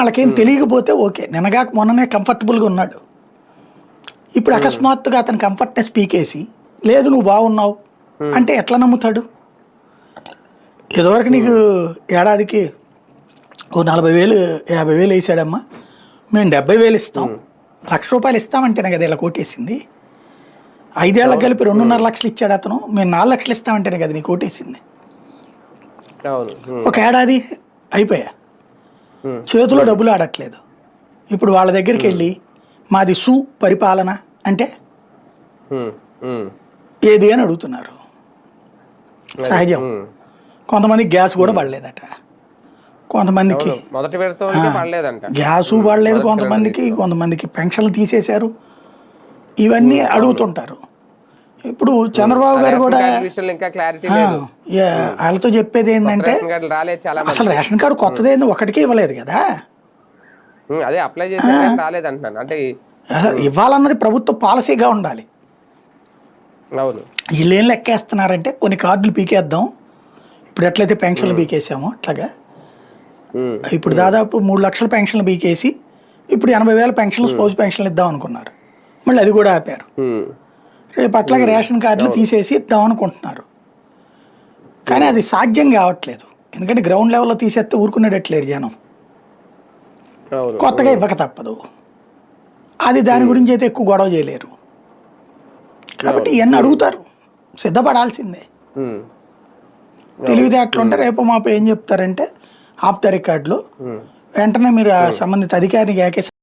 వాళ్ళకేం తెలియకపోతే ఓకే, నిన్నగాక మొన్ననే కంఫర్టబుల్గా ఉన్నాడు. ఇప్పుడు అకస్మాత్తుగా అతని కంఫర్ట్నెస్ పీకేసి లేదు నువ్వు బాగున్నావు అంటే ఎట్లా నమ్ముతాడు? ఇదివరకు నీకు ఏడాదికి ఓ 40,000 50,000 వేసాడమ్మా, మేము 70,000 ఇస్తాం, ₹1,00,000 ఇస్తామంటేనే కదా ఇలా కోటేసింది. 5 ఏళ్ళకి కలిపి 2.5 లక్షలు ఇచ్చాడు అతను, మేము 4 లక్షలు ఇస్తామంటేనే కదా నీ కోటేసింది. ఒక ఏడాది అయిపోయా, చేతిలో డబ్బులు ఆడట్లేదు. ఇప్పుడు వాళ్ళ దగ్గరికి వెళ్ళి మాది పరిపాలన అంటే ఏది అని అడుగుతున్నారు. సహజం. కొంతమందికి గ్యాస్ కూడా పడలేదట, కొంతమందికి గ్యాసు పడలేదు, కొంతమందికి పెన్షన్లు తీసేశారు. ఇవన్నీ అడుగుతుంటారు. ఇప్పుడు చంద్రబాబు గారు కూడా వాళ్ళతో చెప్పేది ఏంటంటే అసలు రేషన్ కార్డు కొత్తది ఒకటికే ఇవ్వలేదు కదా, ఇవ్వాలన్నది ప్రభుత్వ పాలసీగా ఉండాలి. వీళ్ళు ఏం లెక్కేస్తున్నారంటే కొన్ని కార్డులు పీకేద్దాం, ఇప్పుడు ఎట్లయితే పెన్షన్లు పీకేసామో అట్లాగా ఇప్పుడు దాదాపు 3 లక్షల పెన్షన్లు పీకేసి ఇప్పుడు 80,000 పెన్షన్లు స్పౌజ్ పెన్షన్లు ఇద్దాం అనుకున్నారు, మళ్ళీ అది కూడా ఆపారు. రేపు అట్లాగే రేషన్ కార్డులు తీసేసి ఇద్దాం అనుకుంటున్నారు. కానీ అది సాధ్యం కావట్లేదు, ఎందుకంటే గ్రౌండ్ లెవెల్లో తీసేస్తే ఊరుకునేటట్లేరు జనం. కొత్తగా ఇవ్వక తప్పదు, అది దాని గురించి అయితే ఎక్కువ గొడవ చేయలేరు. కాబట్టి ఇవన్నీ అడుగుతారు, సిద్ధపడాల్సిందే. తెలివితేటలు ఉంటే రేపు మాపు ఏం చెప్తారంటే ఆఫ్ ద రికార్డులో వెంటనే మీరు సంబంధిత అధికారికి